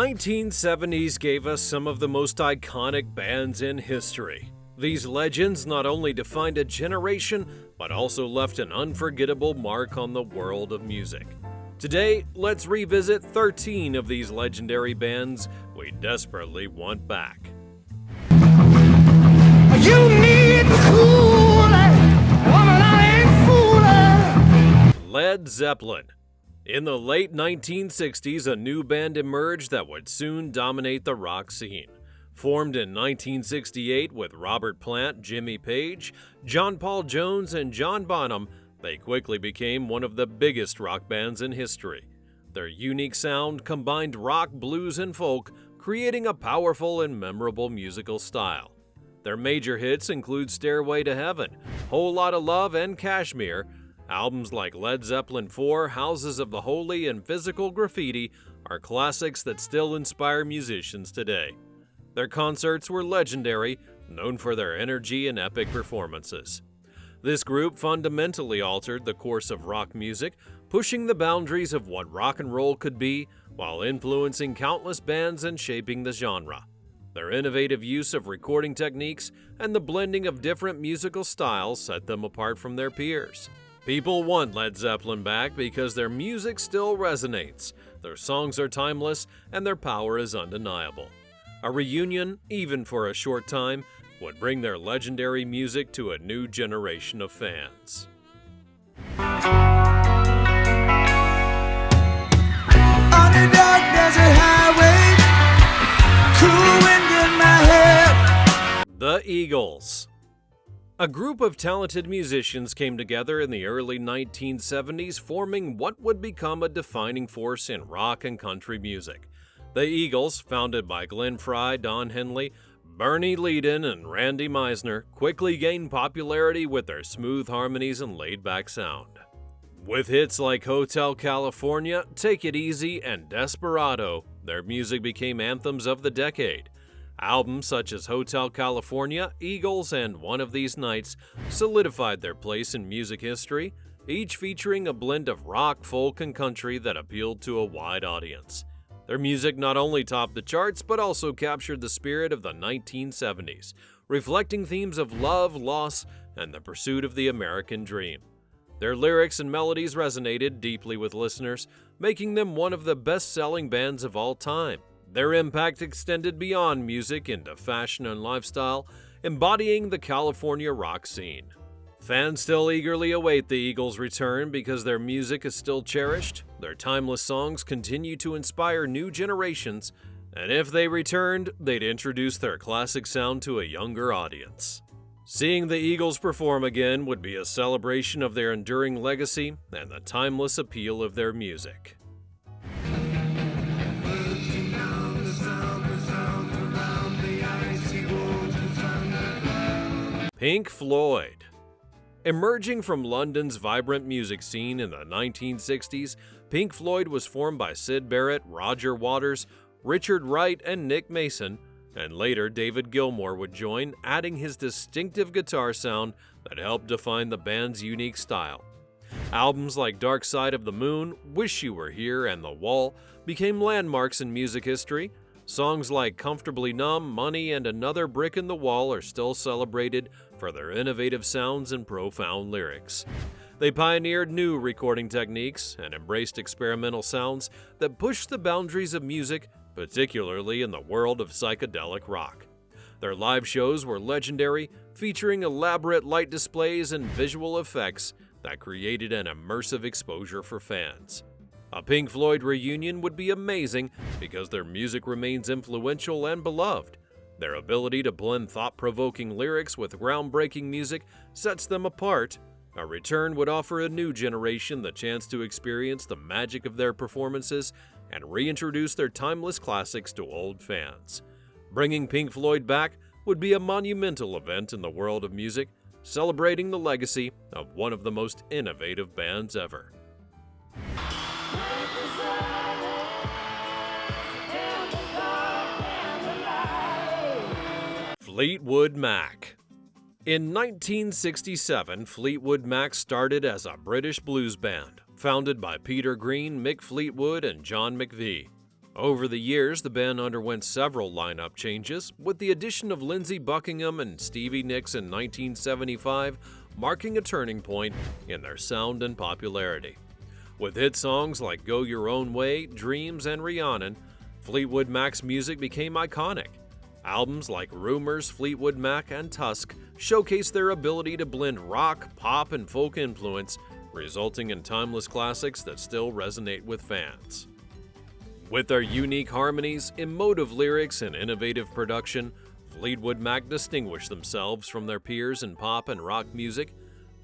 1970s gave us some of the most iconic bands in history. These legends not only defined a generation, but also left an unforgettable mark on the world of music. Today, let's revisit 13 of these legendary bands we desperately want back. You need the cooling, woman, I ain't fooling. Led Zeppelin. In the late 1960s, a new band emerged that would soon dominate the rock scene. Formed in 1968 with Robert Plant, Jimmy Page, John Paul Jones, and John Bonham, they quickly became one of the biggest rock bands in history. Their unique sound combined rock, blues, and folk, creating a powerful and memorable musical style. Their major hits include Stairway to Heaven, Whole Lotta Love, and Kashmir. Albums like Led Zeppelin IV, Houses of the Holy, and Physical Graffiti are classics that still inspire musicians today. Their concerts were legendary, known for their energy and epic performances. This group fundamentally altered the course of rock music, pushing the boundaries of what rock and roll could be, while influencing countless bands and shaping the genre. Their innovative use of recording techniques and the blending of different musical styles set them apart from their peers. People want Led Zeppelin back because their music still resonates, their songs are timeless, and their power is undeniable. A reunion, even for a short time, would bring their legendary music to a new generation of fans. On the dark desert highway, cool wind in my hair. The Eagles. A group of talented musicians came together in the early 1970s, forming what would become a defining force in rock and country music. The Eagles, founded by Glenn Frey, Don Henley, Bernie Leadon, and Randy Meisner, quickly gained popularity with their smooth harmonies and laid-back sound. With hits like Hotel California, Take It Easy, and Desperado, their music became anthems of the decade. Albums such as Hotel California, Eagles, and One of These Nights solidified their place in music history, each featuring a blend of rock, folk, and country that appealed to a wide audience. Their music not only topped the charts, but also captured the spirit of the 1970s, reflecting themes of love, loss, and the pursuit of the American dream. Their lyrics and melodies resonated deeply with listeners, making them one of the best-selling bands of all time. Their impact extended beyond music into fashion and lifestyle, embodying the California rock scene. Fans still eagerly await the Eagles' return because their music is still cherished, their timeless songs continue to inspire new generations, and if they returned, they'd introduce their classic sound to a younger audience. Seeing the Eagles perform again would be a celebration of their enduring legacy and the timeless appeal of their music. Pink Floyd. Emerging from London's vibrant music scene in the 1960s, Pink Floyd was formed by Syd Barrett, Roger Waters, Richard Wright, and Nick Mason, and later David Gilmour would join, adding his distinctive guitar sound that helped define the band's unique style. Albums like Dark Side of the Moon, Wish You Were Here, and The Wall became landmarks in music history. Songs like Comfortably Numb, Money, and Another Brick in the Wall are still celebrated for their innovative sounds and profound lyrics. They pioneered new recording techniques and embraced experimental sounds that pushed the boundaries of music, particularly in the world of psychedelic rock. Their live shows were legendary, featuring elaborate light displays and visual effects that created an immersive exposure for fans. A Pink Floyd reunion would be amazing because their music remains influential and beloved. Their ability to blend thought-provoking lyrics with groundbreaking music sets them apart. A return would offer a new generation the chance to experience the magic of their performances and reintroduce their timeless classics to old fans. Bringing Pink Floyd back would be a monumental event in the world of music, celebrating the legacy of one of the most innovative bands ever. Fleetwood Mac. In 1967, Fleetwood Mac started as a British blues band, founded by Peter Green, Mick Fleetwood, and John McVie. Over the years, the band underwent several lineup changes, with the addition of Lindsey Buckingham and Stevie Nicks in 1975 marking a turning point in their sound and popularity. With hit songs like Go Your Own Way, Dreams, and Rhiannon, Fleetwood Mac's music became iconic. Albums like Rumors, Fleetwood Mac, and Tusk showcase their ability to blend rock, pop, and folk influence, resulting in timeless classics that still resonate with fans. With their unique harmonies, emotive lyrics, and innovative production, Fleetwood Mac distinguished themselves from their peers in pop and rock music.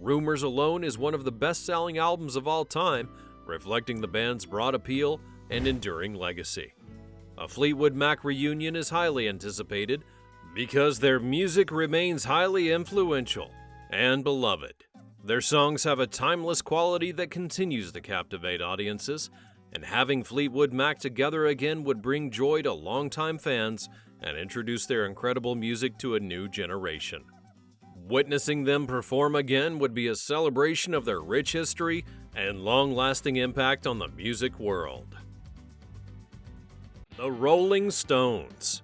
Rumors alone is one of the best-selling albums of all time, reflecting the band's broad appeal and enduring legacy. A Fleetwood Mac reunion is highly anticipated because their music remains highly influential and beloved. Their songs have a timeless quality that continues to captivate audiences, and having Fleetwood Mac together again would bring joy to longtime fans and introduce their incredible music to a new generation. Witnessing them perform again would be a celebration of their rich history and long-lasting impact on the music world. The Rolling Stones.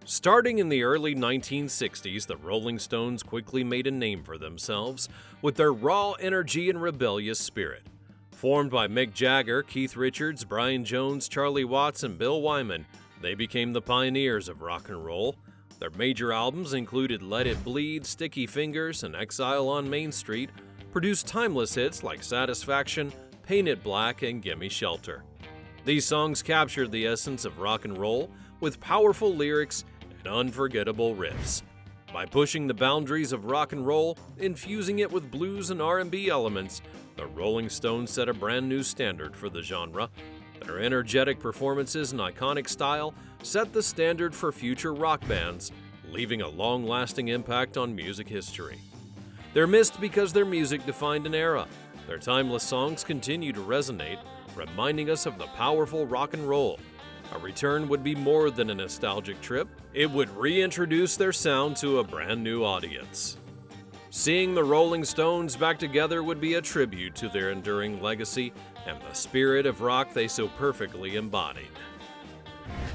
Starting in the early 1960s, the Rolling Stones quickly made a name for themselves with their raw energy and rebellious spirit. Formed by Mick Jagger, Keith Richards, Brian Jones, Charlie Watts, and Bill Wyman, they became the pioneers of rock and roll. Their major albums included Let It Bleed, Sticky Fingers, and Exile on Main Street, produced timeless hits like Satisfaction, Paint It Black, and Gimme Shelter. These songs captured the essence of rock and roll with powerful lyrics and unforgettable riffs. By pushing the boundaries of rock and roll, infusing it with blues and R&B elements, the Rolling Stones set a brand new standard for the genre. Their energetic performances and iconic style set the standard for future rock bands, leaving a long-lasting impact on music history. They're missed because their music defined an era. Their timeless songs continue to resonate, reminding us of the powerful rock and roll. A return would be more than a nostalgic trip. It would reintroduce their sound to a brand new audience. Seeing the Rolling Stones back together would be a tribute to their enduring legacy and the spirit of rock they so perfectly embodied.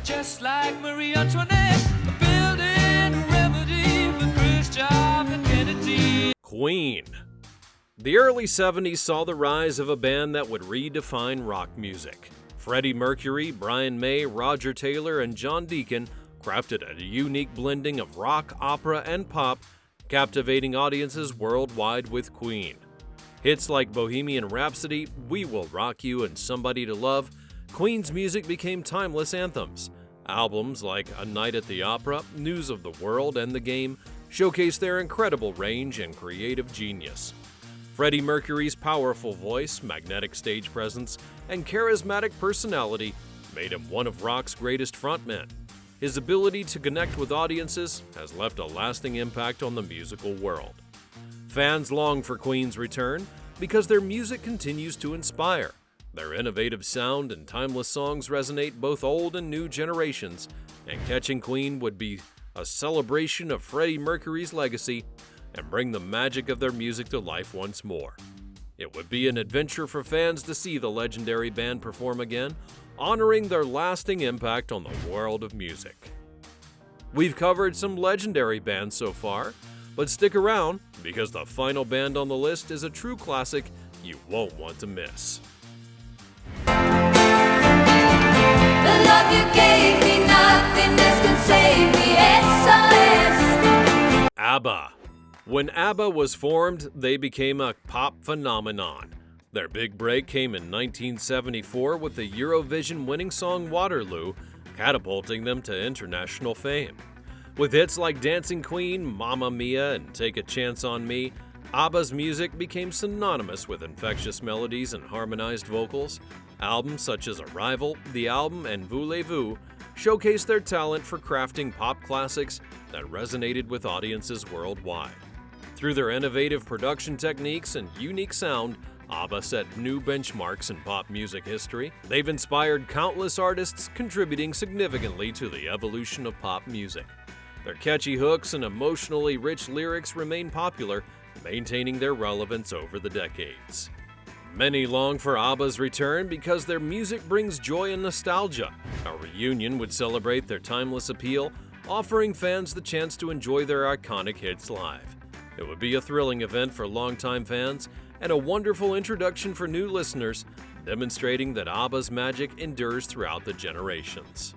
Just like Marie Antoinette, building a remedy for Khrushchev and Kennedy. Queen. The early 70s saw the rise of a band that would redefine rock music. Freddie Mercury, Brian May, Roger Taylor, and John Deacon crafted a unique blending of rock, opera, and pop, captivating audiences worldwide with Queen. Hits like Bohemian Rhapsody, We Will Rock You, and Somebody to Love, Queen's music became timeless anthems. Albums like A Night at the Opera, News of the World, and The Game showcase their incredible range and creative genius. Freddie Mercury's powerful voice, magnetic stage presence, and charismatic personality made him one of rock's greatest frontmen. His ability to connect with audiences has left a lasting impact on the musical world. Fans long for Queen's return because their music continues to inspire. Their innovative sound and timeless songs resonate both old and new generations, and catching Queen would be a celebration of Freddie Mercury's legacy and bring the magic of their music to life once more. It would be an adventure for fans to see the legendary band perform again, honoring their lasting impact on the world of music. We've covered some legendary bands so far, but stick around because the final band on the list is a true classic you won't want to miss. The love you gave me, nothing else can save me. SOS. ABBA. When ABBA was formed, they became a pop phenomenon. Their big break came in 1974 with the Eurovision winning song Waterloo, catapulting them to international fame. With hits like Dancing Queen, Mamma Mia, and Take a Chance on Me, ABBA's music became synonymous with infectious melodies and harmonized vocals. Albums such as Arrival, The Album, and Voulez-Vous showcased their talent for crafting pop classics that resonated with audiences worldwide. Through their innovative production techniques and unique sound, ABBA set new benchmarks in pop music history. They've inspired countless artists, contributing significantly to the evolution of pop music. Their catchy hooks and emotionally rich lyrics remain popular, maintaining their relevance over the decades. Many long for ABBA's return because their music brings joy and nostalgia. A reunion would celebrate their timeless appeal, offering fans the chance to enjoy their iconic hits live. It would be a thrilling event for longtime fans and a wonderful introduction for new listeners, demonstrating that ABBA's magic endures throughout the generations.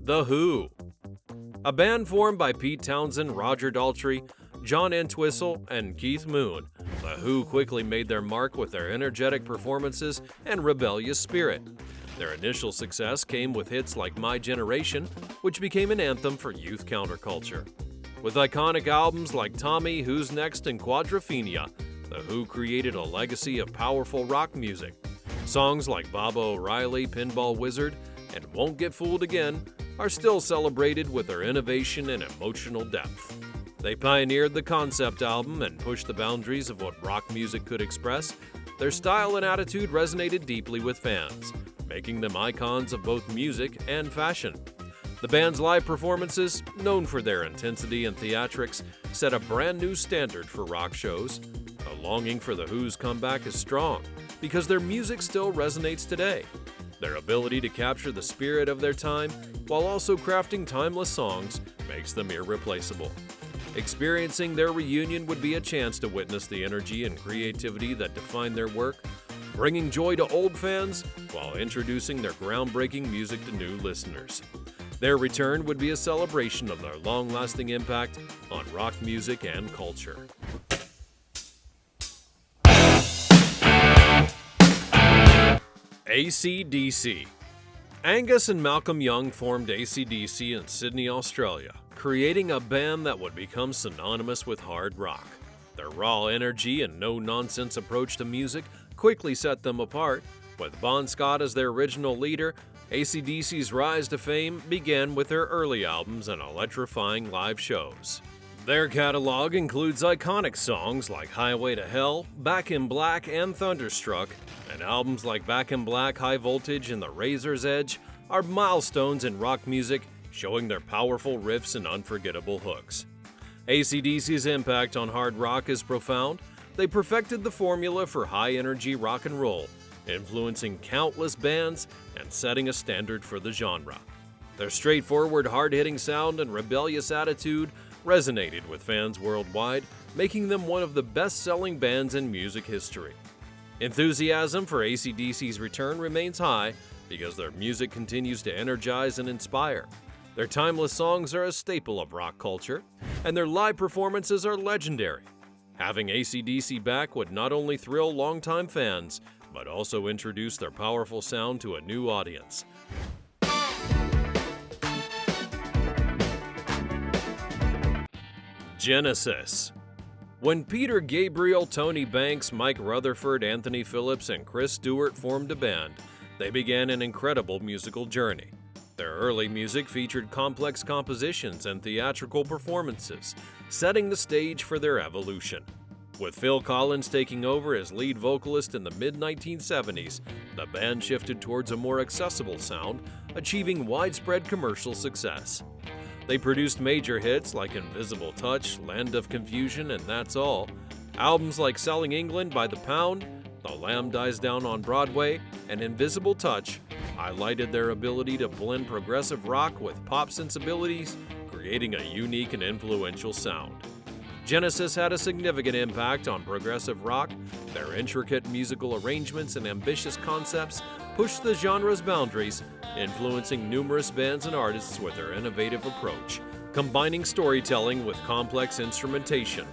The Who. A band formed by Pete Townsend, Roger Daltrey, John Entwistle, and Keith Moon, The Who quickly made their mark with their energetic performances and rebellious spirit. Their initial success came with hits like My Generation, which became an anthem for youth counterculture. With iconic albums like Tommy, Who's Next, and Quadrophenia, The Who created a legacy of powerful rock music. Songs like Baba O'Reilly, Pinball Wizard, and Won't Get Fooled Again are still celebrated with their innovation and emotional depth. They pioneered the concept album and pushed the boundaries of what rock music could express. Their style and attitude resonated deeply with fans, making them icons of both music and fashion. The band's live performances, known for their intensity and theatrics, set a brand new standard for rock shows. The longing for The Who's comeback is strong because their music still resonates today. Their ability to capture the spirit of their time while also crafting timeless songs makes them irreplaceable. Experiencing their reunion would be a chance to witness the energy and creativity that define their work, bringing joy to old fans while introducing their groundbreaking music to new listeners. Their return would be a celebration of their long-lasting impact on rock music and culture. AC/DC. Angus and Malcolm Young formed AC/DC in Sydney, Australia, creating a band that would become synonymous with hard rock. Their raw energy and no-nonsense approach to music quickly set them apart. With Bon Scott as their original leader, AC/DC's rise to fame began with their early albums and electrifying live shows. Their catalog includes iconic songs like Highway to Hell, Back in Black, and Thunderstruck, and albums like Back in Black, High Voltage, and The Razor's Edge are milestones in rock music, showing their powerful riffs and unforgettable hooks. AC/DC's impact on hard rock is profound. They perfected the formula for high-energy rock and roll, influencing countless bands and setting a standard for the genre. Their straightforward, hard-hitting sound and rebellious attitude resonated with fans worldwide, making them one of the best-selling bands in music history. Enthusiasm for AC/DC's return remains high because their music continues to energize and inspire. Their timeless songs are a staple of rock culture, and their live performances are legendary. Having AC/DC back would not only thrill longtime fans, but also introduce their powerful sound to a new audience. Genesis. When Peter Gabriel, Tony Banks, Mike Rutherford, Anthony Phillips, and Chris Stewart formed a band, they began an incredible musical journey. Their early music featured complex compositions and theatrical performances, setting the stage for their evolution. With Phil Collins taking over as lead vocalist in the mid-1970s, the band shifted towards a more accessible sound, achieving widespread commercial success. They produced major hits like Invisible Touch, Land of Confusion, and That's All. Albums like Selling England by the Pound, The Lamb Dies Down on Broadway, and Invisible Touch highlighted their ability to blend progressive rock with pop sensibilities, creating a unique and influential sound. Genesis had a significant impact on progressive rock. Their intricate musical arrangements and ambitious concepts pushed the genre's boundaries, influencing numerous bands and artists with their innovative approach, combining storytelling with complex instrumentation.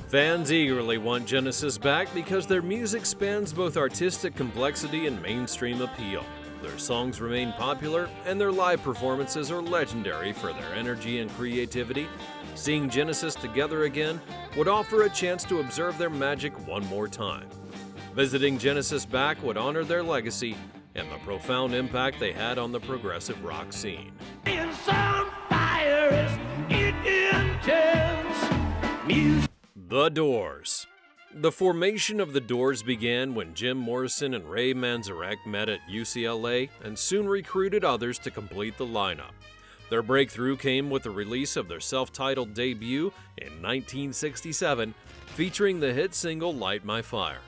Fans eagerly want Genesis back because their music spans both artistic complexity and mainstream appeal. Their songs remain popular, and their live performances are legendary for their energy and creativity. Seeing Genesis together again would offer a chance to observe their magic one more time. Visiting Genesis back would honor their legacy and the profound impact they had on the progressive rock scene. The Doors. The formation of The Doors began when Jim Morrison and Ray Manzarek met at UCLA and soon recruited others to complete the lineup. Their breakthrough came with the release of their self-titled debut in 1967, featuring the hit single Light My Fire.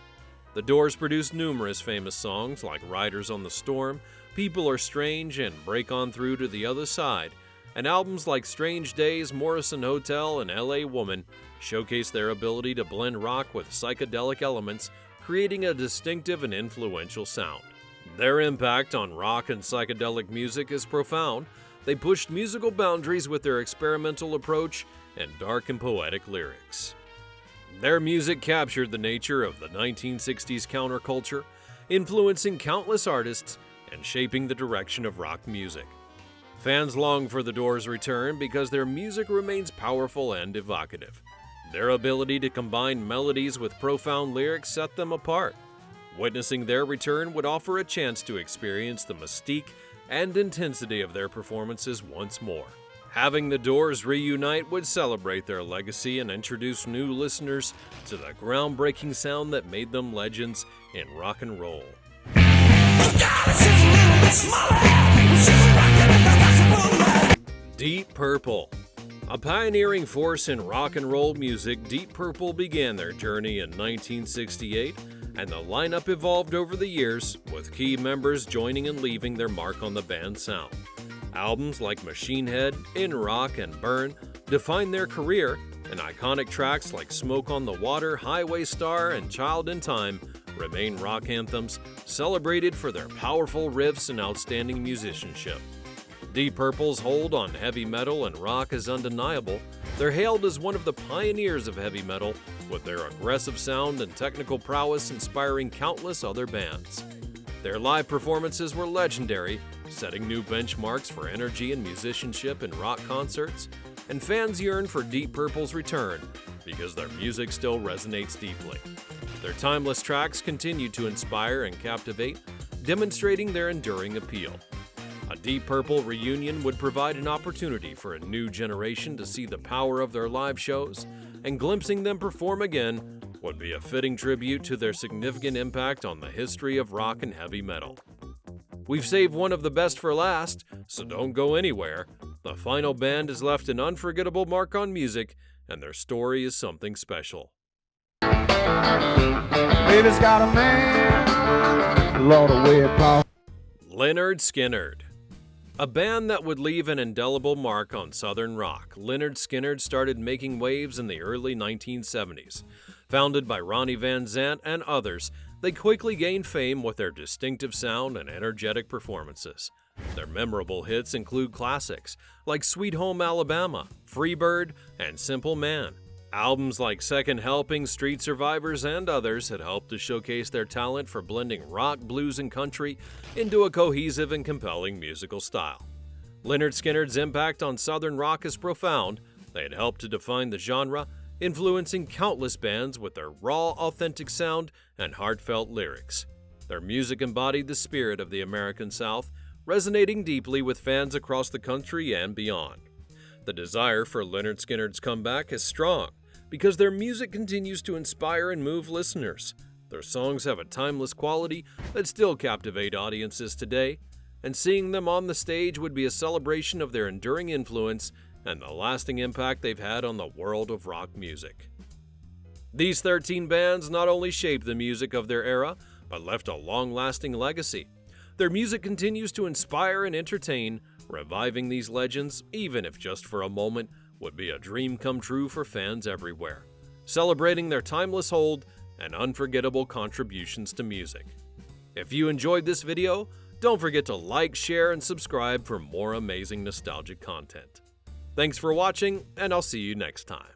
The Doors produced numerous famous songs like Riders on the Storm, People Are Strange, and Break On Through to the Other Side, and albums like Strange Days, Morrison Hotel, and LA Woman showcase their ability to blend rock with psychedelic elements, creating a distinctive and influential sound. Their impact on rock and psychedelic music is profound. They pushed musical boundaries with their experimental approach and dark and poetic lyrics. Their music captured the nature of the 1960s counterculture, influencing countless artists and shaping the direction of rock music. Fans long for the Doors' return because their music remains powerful and evocative. Their ability to combine melodies with profound lyrics set them apart. Witnessing their return would offer a chance to experience the mystique and intensity of their performances once more. Having the Doors reunite would celebrate their legacy and introduce new listeners to the groundbreaking sound that made them legends in rock and roll. Deep Purple. A pioneering force in rock and roll music, Deep Purple began their journey in 1968, and the lineup evolved over the years, with key members joining and leaving their mark on the band's sound. Albums like Machine Head, In Rock, and Burn defined their career, and iconic tracks like Smoke on the Water, Highway Star, and Child in Time remain rock anthems, celebrated for their powerful riffs and outstanding musicianship. Deep Purple's hold on heavy metal and rock is undeniable. They're hailed as one of the pioneers of heavy metal, with their aggressive sound and technical prowess inspiring countless other bands. Their live performances were legendary, setting new benchmarks for energy and musicianship in rock concerts, and fans yearn for Deep Purple's return because their music still resonates deeply. Their timeless tracks continue to inspire and captivate, demonstrating their enduring appeal. A Deep Purple reunion would provide an opportunity for a new generation to see the power of their live shows, and glimpsing them perform again would be a fitting tribute to their significant impact on the history of rock and heavy metal. We've saved one of the best for last, so don't go anywhere. The final band has left an unforgettable mark on music, and their story is something special. Baby's got a man, Lord, away across. Lynyrd Skynyrd. A band that would leave an indelible mark on Southern rock, Lynyrd Skynyrd started making waves in the early 1970s. Founded by Ronnie Van Zant and others, they quickly gained fame with their distinctive sound and energetic performances. Their memorable hits include classics like Sweet Home Alabama, Freebird, and Simple Man. Albums like Second Helping, Street Survivors, and others had helped to showcase their talent for blending rock, blues, and country into a cohesive and compelling musical style. Lynyrd Skynyrd's impact on Southern rock is profound. They had helped to define the genre, influencing countless bands with their raw, authentic sound and heartfelt lyrics. Their music embodied the spirit of the American South, resonating deeply with fans across the country and beyond. The desire for Lynyrd Skynyrd's comeback is strong, because their music continues to inspire and move listeners. Their songs have a timeless quality that still captivate audiences today, and seeing them on the stage would be a celebration of their enduring influence and the lasting impact they've had on the world of rock music. These 13 bands not only shaped the music of their era, but left a long-lasting legacy. Their music continues to inspire and entertain, reviving these legends, even if just for a moment, would be a dream come true for fans everywhere, celebrating their timeless hold and unforgettable contributions to music. If you enjoyed this video, don't forget to like, share, and subscribe for more amazing nostalgic content. Thanks for watching, and I'll see you next time.